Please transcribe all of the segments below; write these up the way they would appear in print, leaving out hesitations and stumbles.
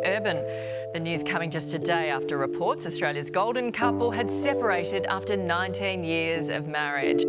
Urban. The news coming just a day after reports Australia's golden couple had separated after 19 years of marriage.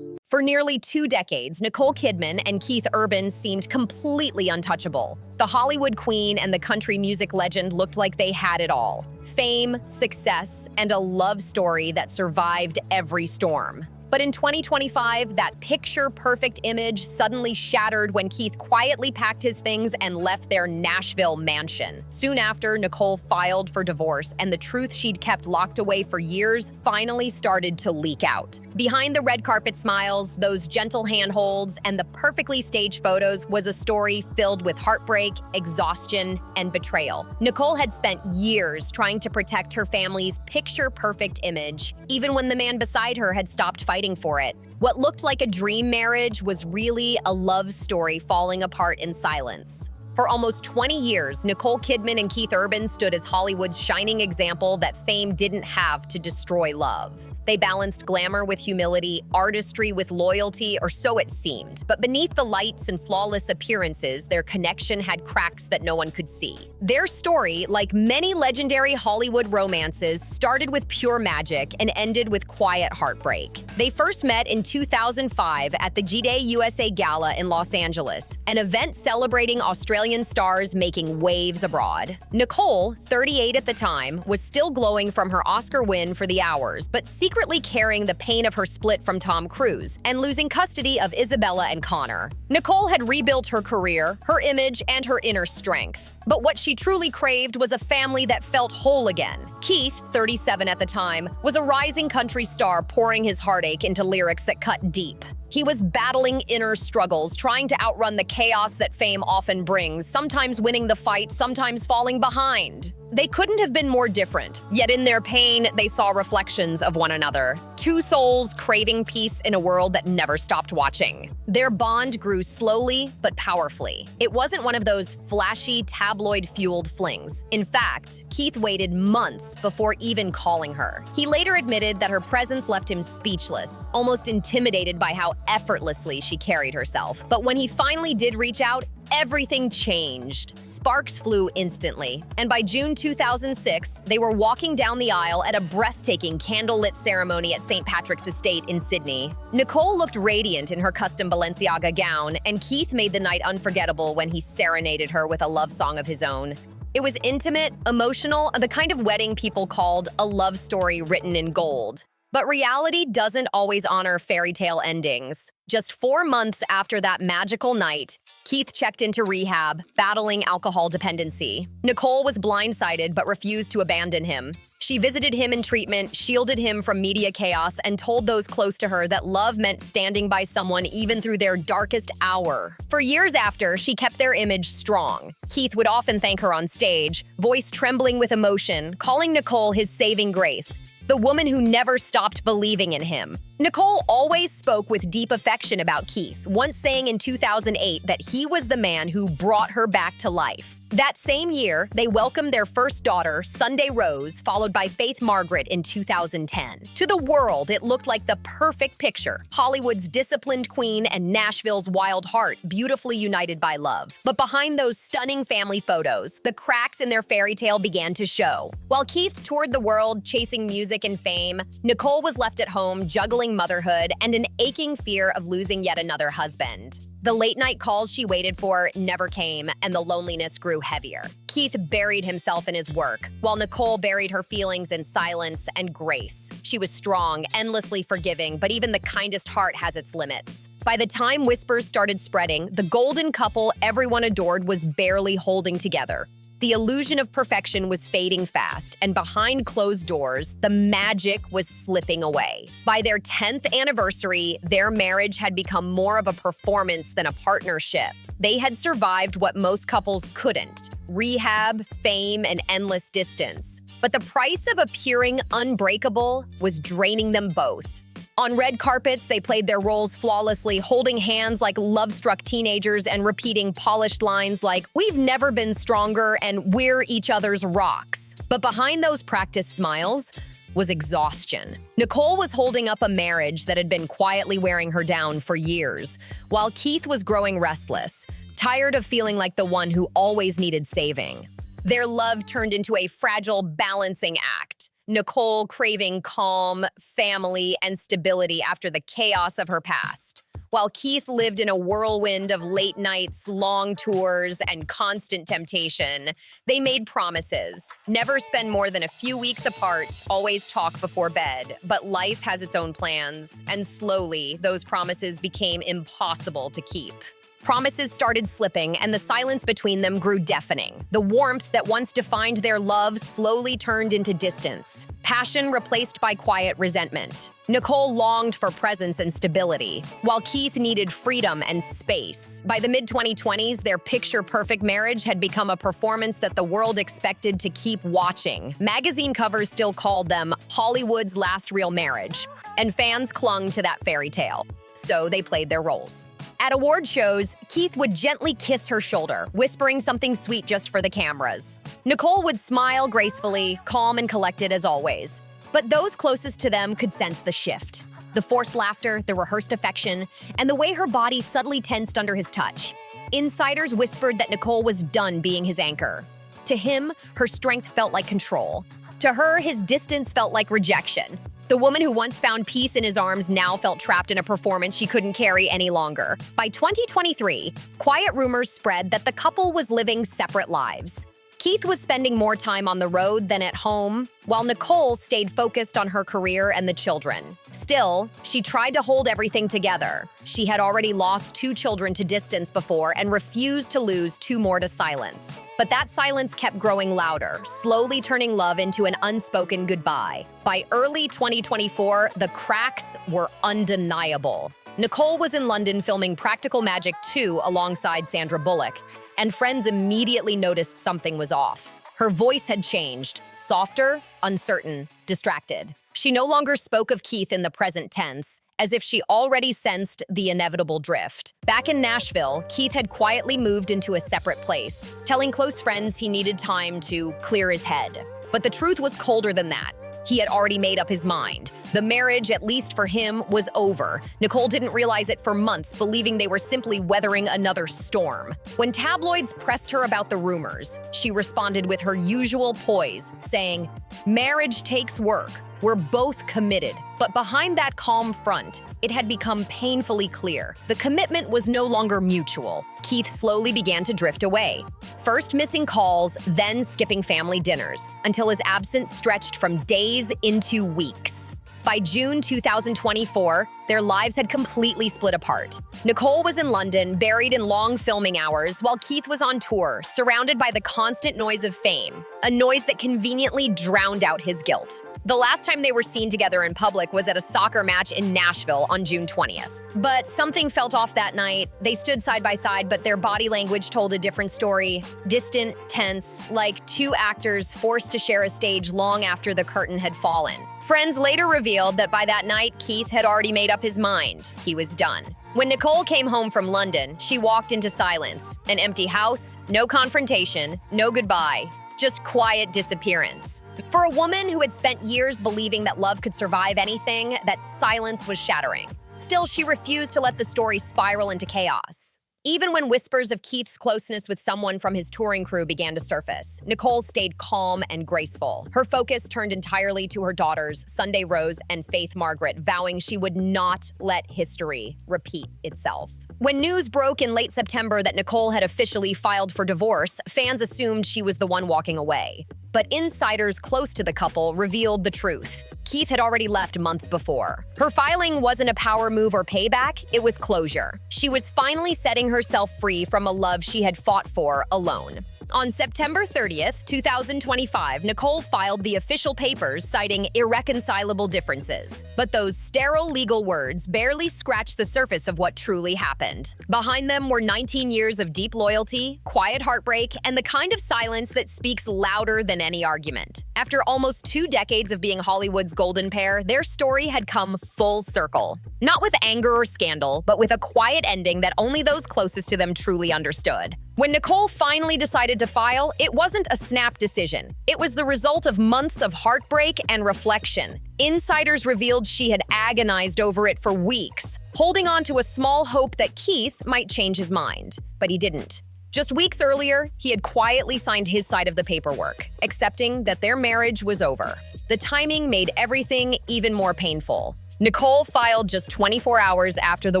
For nearly 2 decades, Nicole Kidman and Keith Urban seemed completely untouchable. The Hollywood queen and the country music legend looked like they had it all: fame, success, and a love story that survived every storm. But in 2025, that picture-perfect image suddenly shattered when Keith quietly packed his things and left their Nashville mansion. Soon after, Nicole filed for divorce, and the truth she'd kept locked away for years finally started to leak out. Behind the red carpet smiles, those gentle handholds, and the perfectly staged photos was a story filled with heartbreak, exhaustion, and betrayal. Nicole had spent years trying to protect her family's picture-perfect image, even when the man beside her had stopped fighting for it. What looked like a dream marriage was really a love story falling apart in silence. For almost 20 years, Nicole Kidman and Keith Urban stood as Hollywood's shining example that fame didn't have to destroy love. They balanced glamour with humility, artistry with loyalty, or so it seemed. But beneath the lights and flawless appearances, their connection had cracks that no one could see. Their story, like many legendary Hollywood romances, started with pure magic and ended with quiet heartbreak. They first met in 2005 at the G-Day USA Gala in Los Angeles, an event celebrating Australian stars making waves abroad. Nicole, 38 at the time, was still glowing from her Oscar win for The Hours, but secretly carrying the pain of her split from Tom Cruise and losing custody of Isabella and Connor. Nicole had rebuilt her career, her image, and her inner strength. But what she truly craved was a family that felt whole again. Keith, 37 at the time, was a rising country star pouring his heartache into lyrics that cut deep. He was battling inner struggles, trying to outrun the chaos that fame often brings, sometimes winning the fight, sometimes falling behind. They couldn't have been more different, yet in their pain, they saw reflections of one another. Two souls craving peace in a world that never stopped watching. Their bond grew slowly but powerfully. It wasn't one of those flashy, tabloid-fueled flings. In fact, Keith waited months before even calling her. He later admitted that her presence left him speechless, almost intimidated by how effortlessly she carried herself. But when he finally did reach out, everything changed. Sparks flew instantly, and by June 2006, they were walking down the aisle at a breathtaking candlelit ceremony at St. Patrick's Estate in Sydney. Nicole looked radiant in her custom Balenciaga gown, and Keith made the night unforgettable when he serenaded her with a love song of his own. It was intimate, emotional, the kind of wedding people called a love story written in gold. But reality doesn't always honor fairy tale endings. Just 4 months after that magical night, Keith checked into rehab, battling alcohol dependency. Nicole was blindsided but refused to abandon him. She visited him in treatment, shielded him from media chaos, and told those close to her that love meant standing by someone even through their darkest hour. For years after, she kept their image strong. Keith would often thank her on stage, voice trembling with emotion, calling Nicole his saving grace, the woman who never stopped believing in him. Nicole always spoke with deep affection about Keith, once saying in 2008 that he was the man who brought her back to life. That same year, they welcomed their first daughter, Sunday Rose, followed by Faith Margaret in 2010. To the world, it looked like the perfect picture: Hollywood's disciplined queen and Nashville's wild heart, beautifully united by love. But behind those stunning family photos, the cracks in their fairy tale began to show. While Keith toured the world chasing music and fame, Nicole was left at home juggling motherhood and an aching fear of losing yet another husband. The late-night calls she waited for never came, and the loneliness grew heavier. Keith buried himself in his work, while Nicole buried her feelings in silence and grace. She was strong, endlessly forgiving, but even the kindest heart has its limits. By the time whispers started spreading, the golden couple everyone adored was barely holding together. The illusion of perfection was fading fast, and behind closed doors, the magic was slipping away. By their 10th anniversary, their marriage had become more of a performance than a partnership. They had survived what most couples couldn't: rehab, fame, and endless distance. But the price of appearing unbreakable was draining them both. On red carpets, they played their roles flawlessly, holding hands like love-struck teenagers and repeating polished lines like, "We've never been stronger," and "We're each other's rocks." But behind those practiced smiles was exhaustion. Nicole was holding up a marriage that had been quietly wearing her down for years, while Keith was growing restless, tired of feeling like the one who always needed saving. Their love turned into a fragile balancing act. Nicole craving calm, family, and stability after the chaos of her past, while Keith lived in a whirlwind of late nights, long tours, and constant temptation. They made promises. Never spend more than a few weeks apart, always talk before bed. But life has its own plans, and slowly, those promises became impossible to keep. Promises started slipping, and the silence between them grew deafening. The warmth that once defined their love slowly turned into distance. Passion replaced by quiet resentment. Nicole longed for presence and stability, while Keith needed freedom and space. By the mid-2020s, their picture-perfect marriage had become a performance that the world expected to keep watching. Magazine covers still called them Hollywood's last real marriage, and fans clung to that fairy tale. So they played their roles. At award shows, Keith would gently kiss her shoulder, whispering something sweet just for the cameras. Nicole would smile gracefully, calm and collected as always. But those closest to them could sense the shift. The forced laughter, the rehearsed affection, and the way her body subtly tensed under his touch. Insiders whispered that Nicole was done being his anchor. To him, her strength felt like control. To her, his distance felt like rejection. The woman who once found peace in his arms now felt trapped in a performance she couldn't carry any longer. By 2023, quiet rumors spread that the couple was living separate lives. Keith was spending more time on the road than at home, while Nicole stayed focused on her career and the children. Still, she tried to hold everything together. She had already lost 2 children to distance before and refused to lose 2 more to silence. But that silence kept growing louder, slowly turning love into an unspoken goodbye. By early 2024, the cracks were undeniable. Nicole was in London filming Practical Magic 2 alongside Sandra Bullock, and friends immediately noticed something was off. Her voice had changed, softer, uncertain, distracted. She no longer spoke of Keith in the present tense, as if she already sensed the inevitable drift. Back in Nashville, Keith had quietly moved into a separate place, telling close friends he needed time to clear his head. But the truth was colder than that. He had already made up his mind. The marriage, at least for him, was over. Nicole didn't realize it for months, believing they were simply weathering another storm. When tabloids pressed her about the rumors, she responded with her usual poise, saying, "Marriage takes work. We're both committed." But behind that calm front, it had become painfully clear. The commitment was no longer mutual. Keith slowly began to drift away. First missing calls, then skipping family dinners, until his absence stretched from days into weeks. By June 2024, their lives had completely split apart. Nicole was in London, buried in long filming hours, while Keith was on tour, surrounded by the constant noise of fame, a noise that conveniently drowned out his guilt. The last time they were seen together in public was at a soccer match in Nashville on June 20th. But something felt off that night. They stood side by side, but their body language told a different story. Distant, tense, like 2 actors forced to share a stage long after the curtain had fallen. Friends later revealed that by that night, Keith had already made up his mind. He was done. When Nicole came home from London, she walked into silence. An empty house, no confrontation, no goodbye. Just quiet disappearance. For a woman who had spent years believing that love could survive anything, that silence was shattering. Still, she refused to let the story spiral into chaos. Even when whispers of Keith's closeness with someone from his touring crew began to surface, Nicole stayed calm and graceful. Her focus turned entirely to her daughters, Sunday Rose and Faith Margaret, vowing she would not let history repeat itself. When news broke in late September that Nicole had officially filed for divorce, fans assumed she was the one walking away. But insiders close to the couple revealed the truth. Keith had already left months before. Her filing wasn't a power move or payback, it was closure. She was finally setting herself free from a love she had fought for alone. On September 30th, 2025, Nicole filed the official papers citing irreconcilable differences. But those sterile legal words barely scratched the surface of what truly happened. Behind them were 19 years of deep loyalty, quiet heartbreak, and the kind of silence that speaks louder than any argument. After almost 2 decades of being Hollywood's golden pair, their story had come full circle. Not with anger or scandal, but with a quiet ending that only those closest to them truly understood. When Nicole finally decided to file, it wasn't a snap decision. It was the result of months of heartbreak and reflection. Insiders revealed she had agonized over it for weeks, holding on to a small hope that Keith might change his mind. But he didn't. Just weeks earlier, he had quietly signed his side of the paperwork, accepting that their marriage was over. The timing made everything even more painful. Nicole filed just 24 hours after the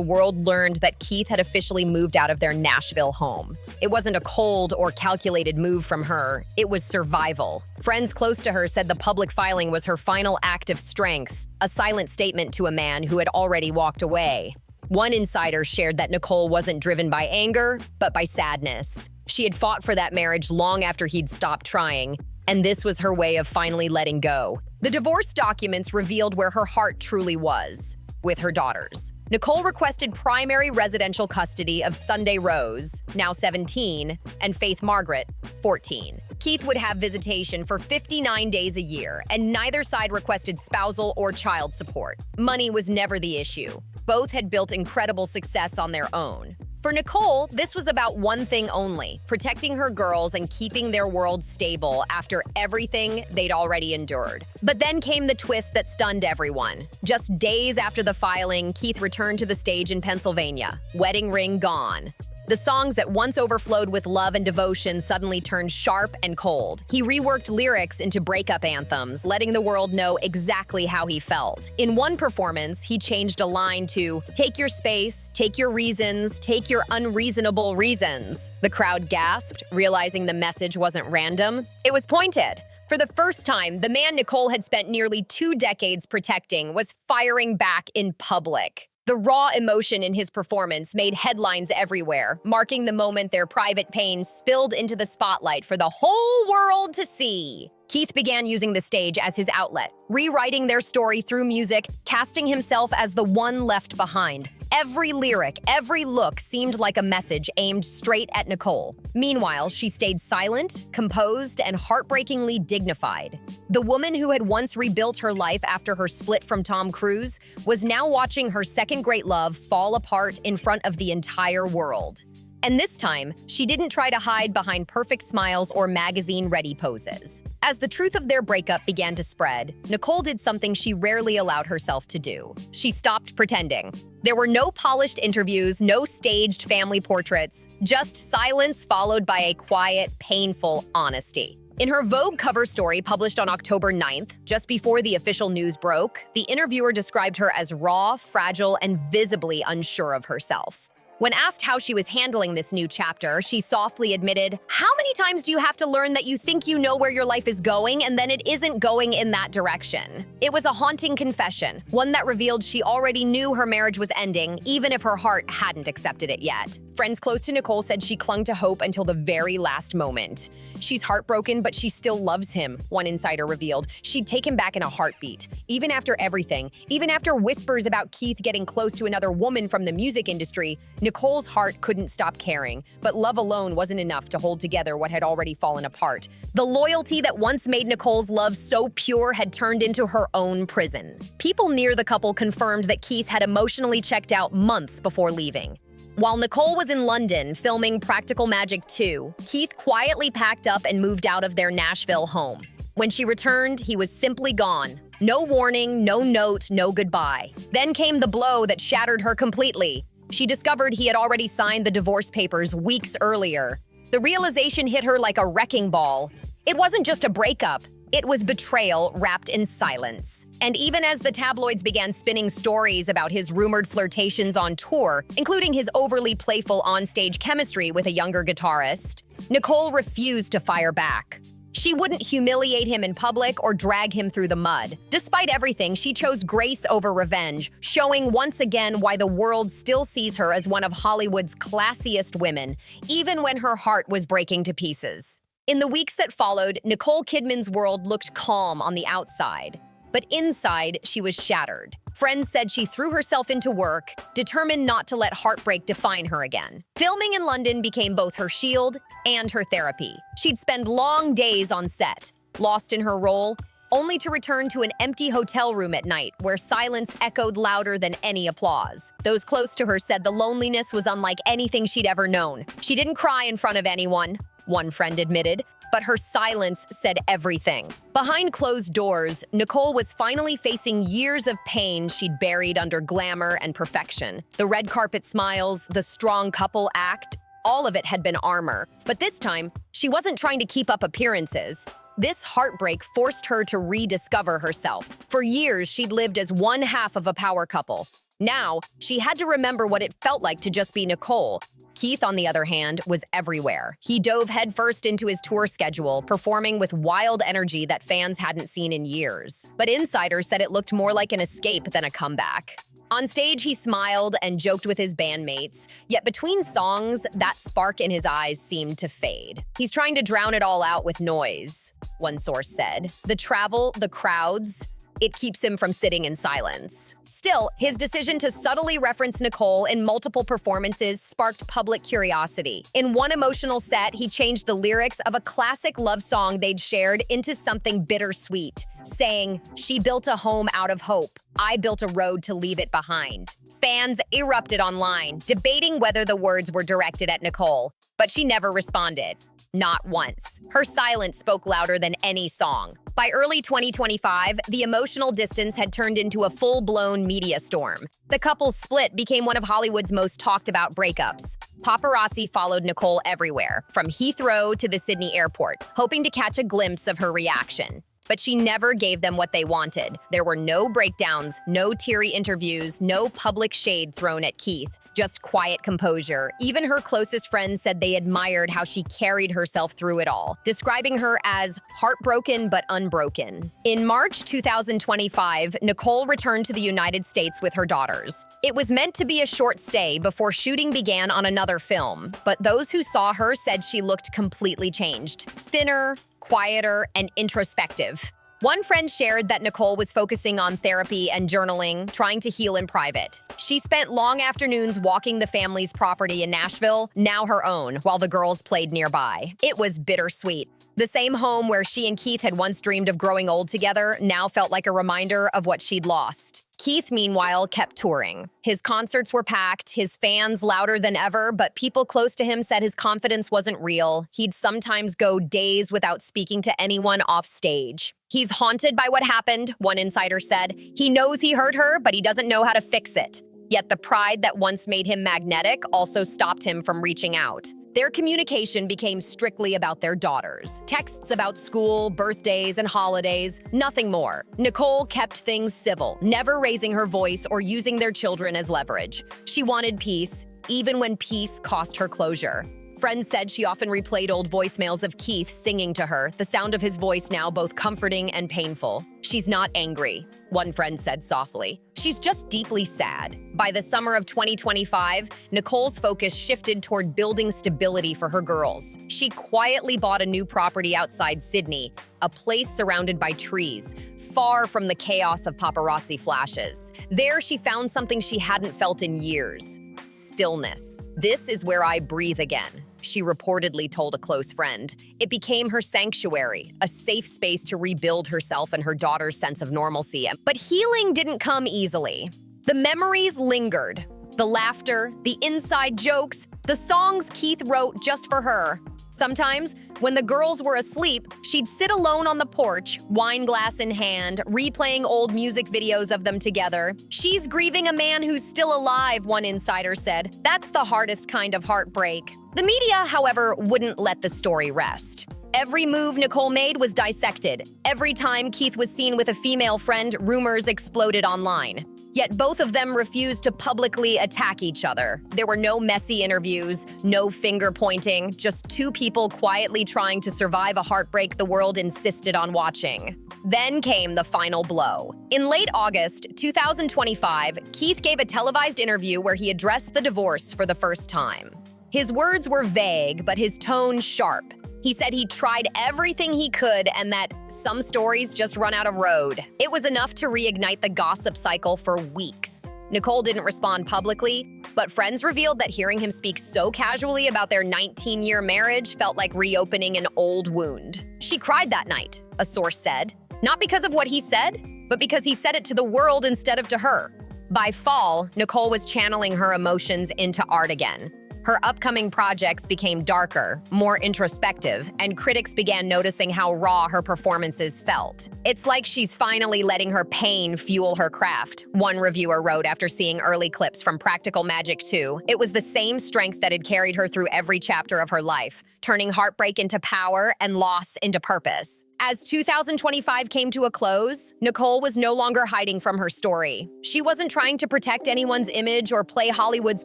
world learned that Keith had officially moved out of their Nashville home. It wasn't a cold or calculated move from her, it was survival. Friends close to her said the public filing was her final act of strength, a silent statement to a man who had already walked away. One insider shared that Nicole wasn't driven by anger, but by sadness. She had fought for that marriage long after he'd stopped trying, and this was her way of finally letting go. The divorce documents revealed where her heart truly was, with her daughters. Nicole requested primary residential custody of Sunday Rose, now 17, and Faith Margaret, 14. Keith would have visitation for 59 days a year, and neither side requested spousal or child support. Money was never the issue. Both had built incredible success on their own. For Nicole, this was about one thing only: protecting her girls and keeping their world stable after everything they'd already endured. But then came the twist that stunned everyone. Just days after the filing, Keith returned to the stage in Pennsylvania, wedding ring gone. The songs that once overflowed with love and devotion suddenly turned sharp and cold. He reworked lyrics into breakup anthems, letting the world know exactly how he felt. In one performance, he changed a line to, "Take your space, take your reasons, take your unreasonable reasons." The crowd gasped, realizing the message wasn't random. It was pointed. For the first time, the man Nicole had spent nearly 2 decades protecting was firing back in public. The raw emotion in his performance made headlines everywhere, marking the moment their private pain spilled into the spotlight for the whole world to see. Keith began using the stage as his outlet, rewriting their story through music, casting himself as the one left behind. Every lyric, every look seemed like a message aimed straight at Nicole. Meanwhile, she stayed silent, composed, and heartbreakingly dignified. The woman who had once rebuilt her life after her split from Tom Cruise was now watching her second great love fall apart in front of the entire world. And this time, she didn't try to hide behind perfect smiles or magazine-ready poses. As the truth of their breakup began to spread, Nicole did something she rarely allowed herself to do. She stopped pretending. There were no polished interviews, no staged family portraits, just silence followed by a quiet, painful honesty. In her Vogue cover story published on October 9th, just before the official news broke, the interviewer described her as raw, fragile, and visibly unsure of herself. When asked how she was handling this new chapter, she softly admitted, "How many times do you have to learn that you think you know where your life is going and then it isn't going in that direction?" It was a haunting confession, one that revealed she already knew her marriage was ending, even if her heart hadn't accepted it yet. Friends close to Nicole said she clung to hope until the very last moment. "She's heartbroken, but she still loves him," one insider revealed. "She'd take him back in a heartbeat. Even after everything, even after whispers about Keith getting close to another woman from the music industry, Nicole's heart couldn't stop caring, but love alone wasn't enough to hold together what had already fallen apart. The loyalty that once made Nicole's love so pure had turned into her own prison." People near the couple confirmed that Keith had emotionally checked out months before leaving. While Nicole was in London filming Practical Magic 2, Keith quietly packed up and moved out of their Nashville home. When she returned, he was simply gone. No warning, no note, no goodbye. Then came the blow that shattered her completely. She discovered he had already signed the divorce papers weeks earlier. The realization hit her like a wrecking ball. It wasn't just a breakup. It was betrayal wrapped in silence. And even as the tabloids began spinning stories about his rumored flirtations on tour, including his overly playful onstage chemistry with a younger guitarist, Nicole refused to fire back. She wouldn't humiliate him in public or drag him through the mud. Despite everything, she chose grace over revenge, showing once again why the world still sees her as one of Hollywood's classiest women, even when her heart was breaking to pieces. In the weeks that followed, Nicole Kidman's world looked calm on the outside, but inside she was shattered. Friends said she threw herself into work, determined not to let heartbreak define her again. Filming in London became both her shield and her therapy. She'd spend long days on set, lost in her role, only to return to an empty hotel room at night where silence echoed louder than any applause. Those close to her said the loneliness was unlike anything she'd ever known. She didn't cry in front of anyone, one friend admitted, but her silence said everything. Behind closed doors, Nicole was finally facing years of pain she'd buried under glamour and perfection. The red carpet smiles, the strong couple act, all of it had been armor. But this time, she wasn't trying to keep up appearances. This heartbreak forced her to rediscover herself. For years, she'd lived as one half of a power couple. Now, she had to remember what it felt like to just be Nicole. Keith, on the other hand, was everywhere. He dove headfirst into his tour schedule, performing with wild energy that fans hadn't seen in years. But insiders said it looked more like an escape than a comeback. On stage, he smiled and joked with his bandmates, yet between songs, that spark in his eyes seemed to fade. He's trying to drown it all out with noise, one source said. The travel, the crowds, it keeps him from sitting in silence. Still, his decision to subtly reference Nicole in multiple performances sparked public curiosity. In one emotional set, he changed the lyrics of a classic love song they'd shared into something bittersweet, saying, "She built a home out of hope. I built a road to leave it behind." Fans erupted online, debating whether the words were directed at Nicole, but she never responded. Not once. Her silence spoke louder than any song. By early 2025, the emotional distance had turned into a full-blown media storm. The couple's split became one of Hollywood's most talked-about breakups. Paparazzi followed Nicole everywhere, from Heathrow to the Sydney airport, hoping to catch a glimpse of her reaction. But she never gave them what they wanted. There were no breakdowns, no teary interviews, no public shade thrown at Keith. Just quiet composure. Even her closest friends said they admired how she carried herself through it all, describing her as heartbroken but unbroken. In March 2025, Nicole returned to the United States with her daughters. It was meant to be a short stay before shooting began on another film, but those who saw her said she looked completely changed, thinner, quieter, and introspective. One friend shared that Nicole was focusing on therapy and journaling, trying to heal in private. She spent long afternoons walking the family's property in Nashville, now her own, while the girls played nearby. It was bittersweet. The same home where she and Keith had once dreamed of growing old together now felt like a reminder of what she'd lost. Keith, meanwhile, kept touring. His concerts were packed, his fans louder than ever, but people close to him said his confidence wasn't real. He'd sometimes go days without speaking to anyone off stage. He's haunted by what happened, one insider said. He knows he hurt her, but he doesn't know how to fix it. Yet the pride that once made him magnetic also stopped him from reaching out. Their communication became strictly about their daughters. Texts about school, birthdays, and holidays, nothing more. Nicole kept things civil, never raising her voice or using their children as leverage. She wanted peace, even when peace cost her closure. Friends said she often replayed old voicemails of Keith singing to her, the sound of his voice now both comforting and painful. "She's not angry," one friend said softly. "She's just deeply sad." By the summer of 2025, Nicole's focus shifted toward building stability for her girls. She quietly bought a new property outside Sydney, a place surrounded by trees, far from the chaos of paparazzi flashes. There, she found something she hadn't felt in years: stillness. "This is where I breathe again," she reportedly told a close friend. It became her sanctuary, a safe space to rebuild herself and her daughter's sense of normalcy. But healing didn't come easily. The memories lingered. The laughter, the inside jokes, the songs Keith wrote just for her. Sometimes, when the girls were asleep, she'd sit alone on the porch, wine glass in hand, replaying old music videos of them together. "She's grieving a man who's still alive," one insider said. "That's the hardest kind of heartbreak." The media, however, wouldn't let the story rest. Every move Nicole made was dissected. Every time Keith was seen with a female friend, rumors exploded online. Yet both of them refused to publicly attack each other. There were no messy interviews, no finger-pointing, just two people quietly trying to survive a heartbreak the world insisted on watching. Then came the final blow. In late August 2025, Keith gave a televised interview where he addressed the divorce for the first time. His words were vague, but his tone sharp. He said he tried everything he could and that some stories just run out of road. It was enough to reignite the gossip cycle for weeks. Nicole didn't respond publicly, but friends revealed that hearing him speak so casually about their 19-year marriage felt like reopening an old wound. "She cried that night," a source said. Not because of what he said, but because he said it to the world instead of to her. By fall, Nicole was channeling her emotions into art again. Her upcoming projects became darker, more introspective, and critics began noticing how raw her performances felt. It's like she's finally letting her pain fuel her craft, one reviewer wrote after seeing early clips from Practical Magic 2. It was the same strength that had carried her through every chapter of her life, turning heartbreak into power and loss into purpose. As 2025 came to a close, Nicole was no longer hiding from her story. She wasn't trying to protect anyone's image or play Hollywood's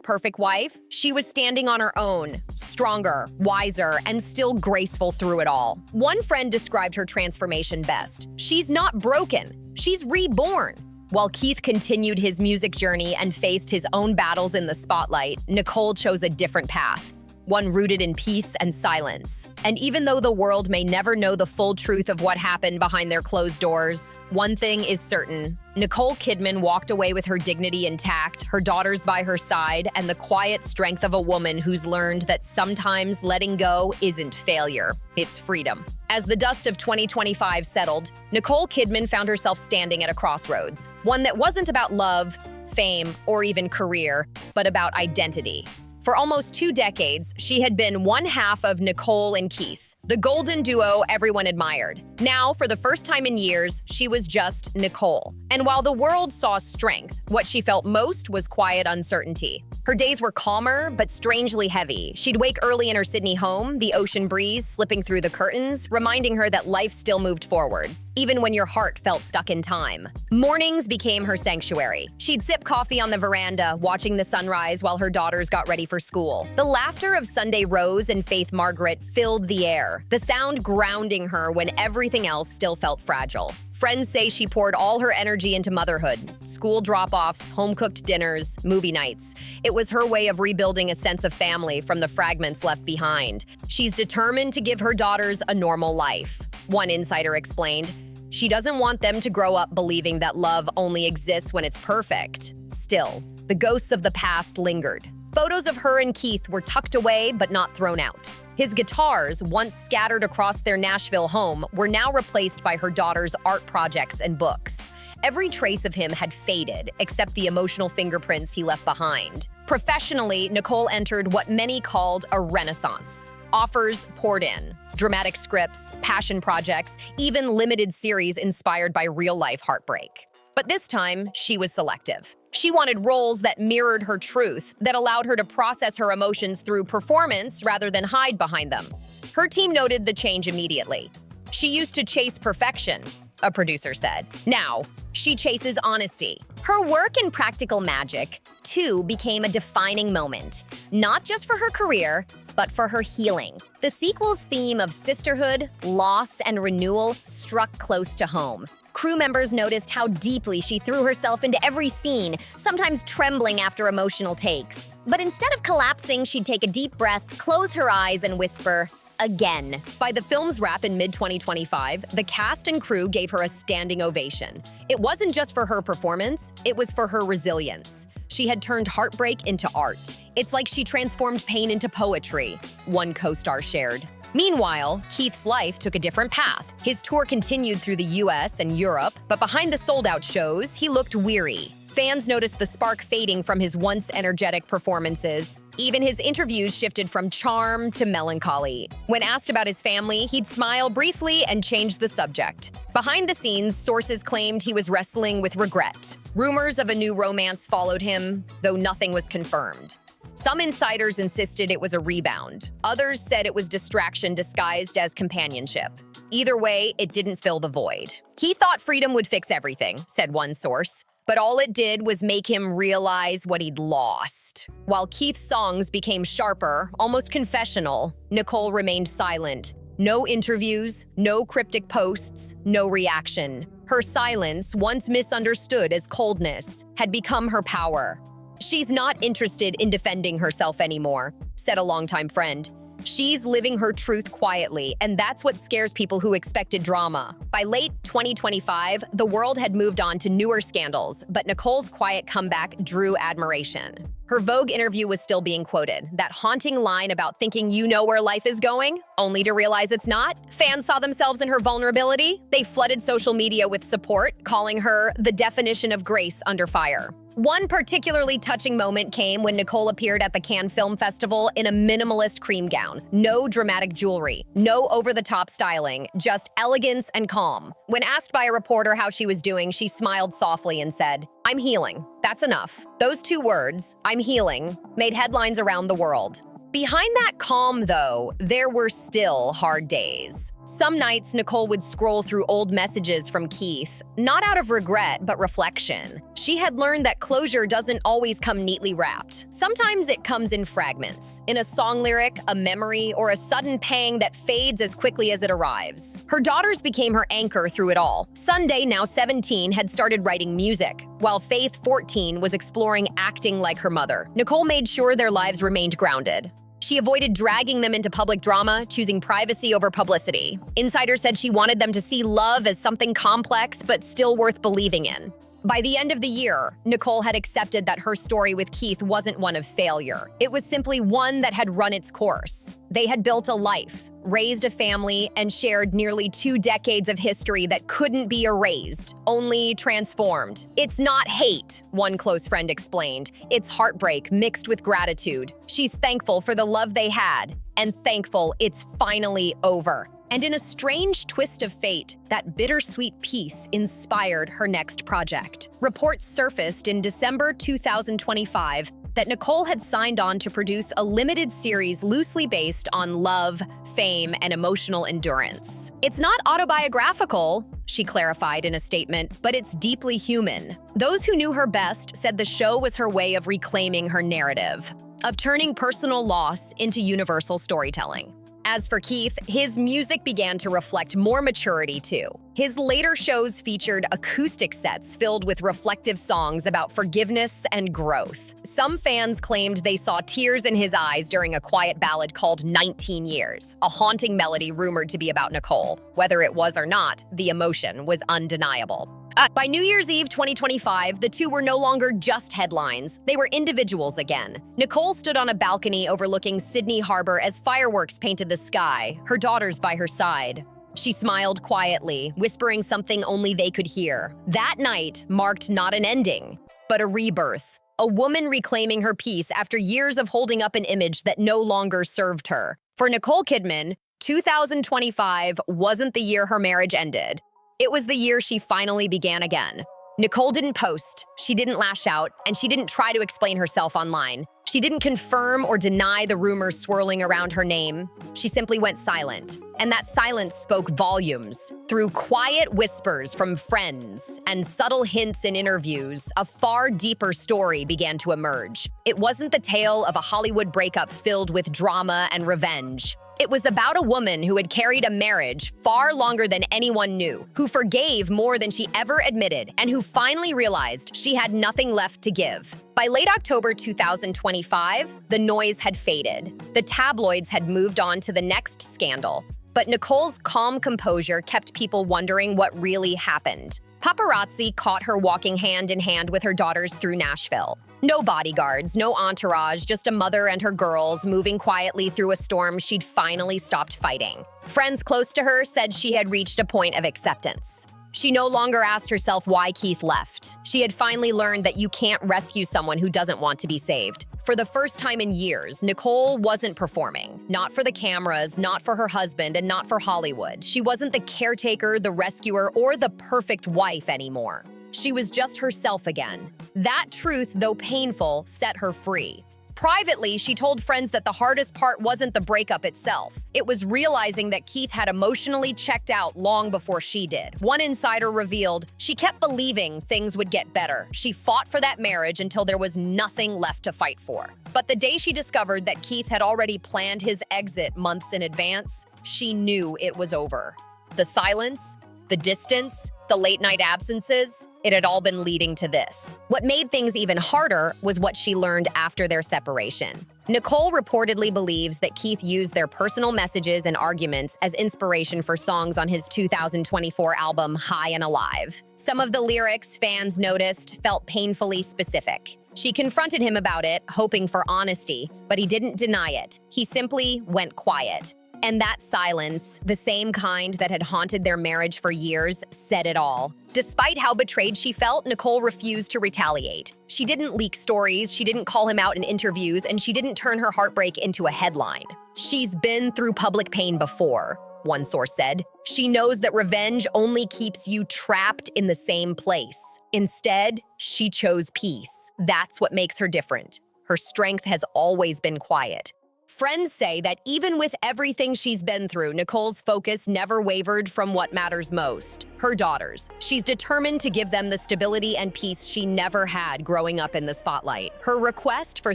perfect wife. She was standing on her own, stronger, wiser, and still graceful through it all. One friend described her transformation best. She's not broken, she's reborn. While Keith continued his music journey and faced his own battles in the spotlight, Nicole chose a different path. One rooted in peace and silence. And even though the world may never know the full truth of what happened behind their closed doors, one thing is certain. Nicole Kidman walked away with her dignity intact, her daughters by her side, and the quiet strength of a woman who's learned that sometimes letting go isn't failure, it's freedom. As the dust of 2025 settled, Nicole Kidman found herself standing at a crossroads, one that wasn't about love, fame, or even career, but about identity. For almost 2 decades, she had been one half of Nicole and Keith, the golden duo everyone admired. Now, for the first time in years, she was just Nicole. And while the world saw strength, what she felt most was quiet uncertainty. Her days were calmer, but strangely heavy. She'd wake early in her Sydney home, the ocean breeze slipping through the curtains, reminding her that life still moved forward, even when your heart felt stuck in time. Mornings became her sanctuary. She'd sip coffee on the veranda, watching the sunrise while her daughters got ready for school. The laughter of Sunday Rose and Faith Margaret filled the air, the sound grounding her when everything else still felt fragile. Friends say she poured all her energy into motherhood, school drop-offs, home-cooked dinners, movie nights. It was her way of rebuilding a sense of family from the fragments left behind. She's determined to give her daughters a normal life. One insider explained, she doesn't want them to grow up believing that love only exists when it's perfect. Still, the ghosts of the past lingered. Photos of her and Keith were tucked away but not thrown out. His guitars, once scattered across their Nashville home, were now replaced by her daughter's art projects and books. Every trace of him had faded, except the emotional fingerprints he left behind. Professionally, Nicole entered what many called a renaissance. Offers poured in. Dramatic scripts, passion projects, even limited series inspired by real-life heartbreak. But this time, she was selective. She wanted roles that mirrored her truth, that allowed her to process her emotions through performance rather than hide behind them. Her team noted the change immediately. She used to chase perfection, a producer said. Now, she chases honesty. Her work in Practical Magic, too, became a defining moment, not just for her career, but for her healing. The sequel's theme of sisterhood, loss, and renewal struck close to home. Crew members noticed how deeply she threw herself into every scene, sometimes trembling after emotional takes. But instead of collapsing, she'd take a deep breath, close her eyes, and whisper, again. By the film's wrap in mid-2025, the cast and crew gave her a standing ovation. It wasn't just for her performance, it was for her resilience. She had turned heartbreak into art. It's like she transformed pain into poetry, one co-star shared. Meanwhile, Keith's life took a different path. His tour continued through the US and Europe, but behind the sold-out shows, he looked weary. Fans noticed the spark fading from his once energetic performances. Even his interviews shifted from charm to melancholy. When asked about his family, he'd smile briefly and change the subject. Behind the scenes, sources claimed he was wrestling with regret. Rumors of a new romance followed him, though nothing was confirmed. Some insiders insisted it was a rebound. Others said it was distraction disguised as companionship. Either way, it didn't fill the void. He thought freedom would fix everything, said one source, but all it did was make him realize what he'd lost. While Keith's songs became sharper, almost confessional, Nicole remained silent. No interviews, no cryptic posts, no reaction. Her silence, once misunderstood as coldness, had become her power. She's not interested in defending herself anymore, said a longtime friend. She's living her truth quietly, and that's what scares people who expected drama. By late 2025, the world had moved on to newer scandals, but Nicole's quiet comeback drew admiration. Her Vogue interview was still being quoted. That haunting line about thinking you know where life is going, only to realize it's not. Fans saw themselves in her vulnerability. They flooded social media with support, calling her the definition of grace under fire. One particularly touching moment came when Nicole appeared at the Cannes Film Festival in a minimalist cream gown. No dramatic jewelry, no over-the-top styling, just elegance and calm. When asked by a reporter how she was doing, she smiled softly and said, "I'm healing. That's enough." Those two words, "I'm healing," made headlines around the world. Behind that calm, though, there were still hard days. Some nights, Nicole would scroll through old messages from Keith, not out of regret, but reflection. She had learned that closure doesn't always come neatly wrapped. Sometimes it comes in fragments, in a song lyric, a memory, or a sudden pang that fades as quickly as it arrives. Her daughters became her anchor through it all. Sunday, now 17, had started writing music, while Faith, 14, was exploring acting like her mother. Nicole made sure their lives remained grounded. She avoided dragging them into public drama, choosing privacy over publicity. Insiders said she wanted them to see love as something complex but still worth believing in. By the end of the year, Nicole had accepted that her story with Keith wasn't one of failure. It was simply one that had run its course. They had built a life, raised a family, and shared nearly 2 decades of history that couldn't be erased, only transformed. "It's not hate," one close friend explained. "It's heartbreak mixed with gratitude." She's thankful for the love they had, and thankful it's finally over. And in a strange twist of fate, that bittersweet peace inspired her next project. Reports surfaced in December 2025 that Nicole had signed on to produce a limited series loosely based on love, fame, and emotional endurance. "It's not autobiographical," she clarified in a statement, "but it's deeply human." Those who knew her best said the show was her way of reclaiming her narrative, of turning personal loss into universal storytelling. As for Keith, his music began to reflect more maturity too. His later shows featured acoustic sets filled with reflective songs about forgiveness and growth. Some fans claimed they saw tears in his eyes during a quiet ballad called 19 Years, a haunting melody rumored to be about Nicole. Whether it was or not, the emotion was undeniable. By New Year's Eve 2025, the two were no longer just headlines. They were individuals again. Nicole stood on a balcony overlooking Sydney Harbor as fireworks painted the sky, her daughters by her side. She smiled quietly, whispering something only they could hear. That night marked not an ending, but a rebirth. A woman reclaiming her peace after years of holding up an image that no longer served her. For Nicole Kidman, 2025 wasn't the year her marriage ended. It was the year she finally began again. Nicole didn't post, she didn't lash out, and she didn't try to explain herself online. She didn't confirm or deny the rumors swirling around her name. She simply went silent. And that silence spoke volumes. Through quiet whispers from friends and subtle hints in interviews, a far deeper story began to emerge. It wasn't the tale of a Hollywood breakup filled with drama and revenge. It was about a woman who had carried a marriage far longer than anyone knew, who forgave more than she ever admitted, and who finally realized she had nothing left to give. By late October 2025, the noise had faded. The tabloids had moved on to the next scandal. But Nicole's calm composure kept people wondering what really happened. Paparazzi caught her walking hand in hand with her daughters through Nashville. No bodyguards, no entourage, just a mother and her girls moving quietly through a storm she'd finally stopped fighting. Friends close to her said she had reached a point of acceptance. She no longer asked herself why Keith left. She had finally learned that you can't rescue someone who doesn't want to be saved. For the first time in years, Nicole wasn't performing. Not for the cameras, not for her husband, and not for Hollywood. She wasn't the caretaker, the rescuer, or the perfect wife anymore. She was just herself again. That truth, though painful, set her free. Privately, she told friends that the hardest part wasn't the breakup itself. It was realizing that Keith had emotionally checked out long before she did. One insider revealed she kept believing things would get better. She fought for that marriage until there was nothing left to fight for. But the day she discovered that Keith had already planned his exit months in advance, she knew it was over. The silence, The distance, the late-night absences, it had all been leading to this. What made things even harder was what she learned after their separation. Nicole reportedly believes that Keith used their personal messages and arguments as inspiration for songs on his 2024 album, High and Alive. Some of the lyrics fans noticed felt painfully specific. She confronted him about it, hoping for honesty, but he didn't deny it. He simply went quiet. And that silence, the same kind that had haunted their marriage for years, said it all. Despite how betrayed she felt, Nicole refused to retaliate. She didn't leak stories, she didn't call him out in interviews, and she didn't turn her heartbreak into a headline. She's been through public pain before, one source said. She knows that revenge only keeps you trapped in the same place. Instead, she chose peace. That's what makes her different. Her strength has always been quiet. Friends say that even with everything she's been through, Nicole's focus never wavered from what matters most, her daughters. She's determined to give them the stability and peace she never had growing up in the spotlight. Her request for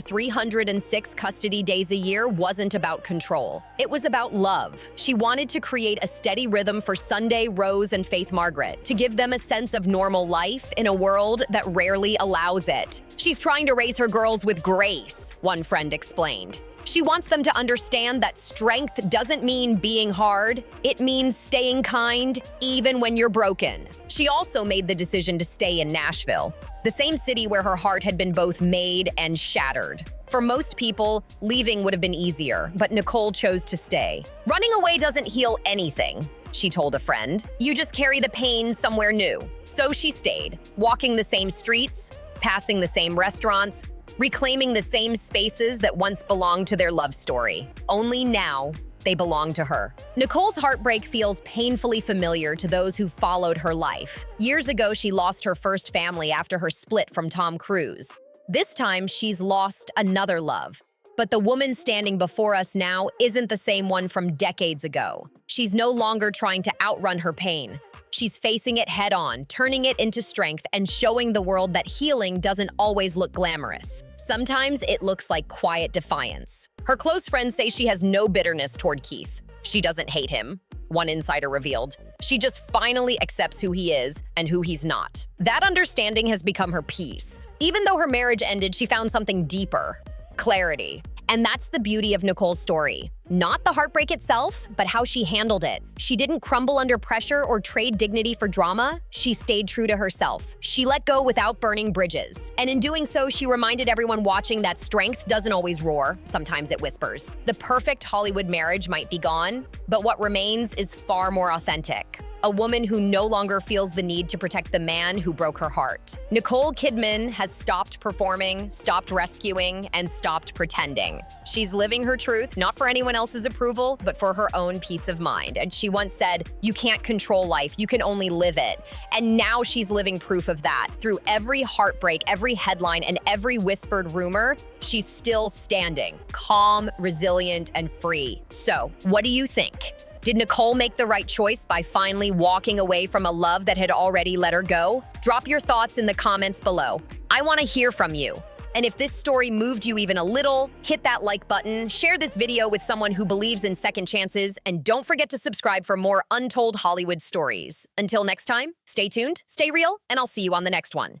306 custody days a year wasn't about control. It was about love. She wanted to create a steady rhythm for Sunday, Rose, and Faith Margaret, to give them a sense of normal life in a world that rarely allows it. She's trying to raise her girls with grace, one friend explained. She wants them to understand that strength doesn't mean being hard. It means staying kind, even when you're broken. She also made the decision to stay in Nashville, the same city where her heart had been both made and shattered. For most people, leaving would have been easier, but Nicole chose to stay. Running away doesn't heal anything, she told a friend. You just carry the pain somewhere new. So she stayed, walking the same streets, passing the same restaurants, reclaiming the same spaces that once belonged to their love story. Only now, they belong to her. Nicole's heartbreak feels painfully familiar to those who followed her life. Years ago, she lost her first family after her split from Tom Cruise. This time, she's lost another love. But the woman standing before us now isn't the same one from decades ago. She's no longer trying to outrun her pain. She's facing it head-on, turning it into strength and showing the world that healing doesn't always look glamorous. Sometimes it looks like quiet defiance. Her close friends say she has no bitterness toward Keith. She doesn't hate him, one insider revealed. She just finally accepts who he is and who he's not. That understanding has become her peace. Even though her marriage ended, she found something deeper: clarity. And that's the beauty of Nicole's story. Not the heartbreak itself, but how she handled it. She didn't crumble under pressure or trade dignity for drama. She stayed true to herself. She let go without burning bridges. And in doing so, she reminded everyone watching that strength doesn't always roar. Sometimes it whispers. The perfect Hollywood marriage might be gone, but what remains is far more authentic. A woman who no longer feels the need to protect the man who broke her heart. Nicole Kidman has stopped performing, stopped rescuing, and stopped pretending. She's living her truth, not for anyone else's approval, but for her own peace of mind. And she once said, "You can't control life, you can only live it." And now she's living proof of that. Through every heartbreak, every headline, and every whispered rumor, she's still standing, calm, resilient, and free. So, what do you think? Did Nicole make the right choice by finally walking away from a love that had already let her go? Drop your thoughts in the comments below. I want to hear from you. And if this story moved you even a little, hit that like button, share this video with someone who believes in second chances, and don't forget to subscribe for more untold Hollywood stories. Until next time, stay tuned, stay real, and I'll see you on the next one.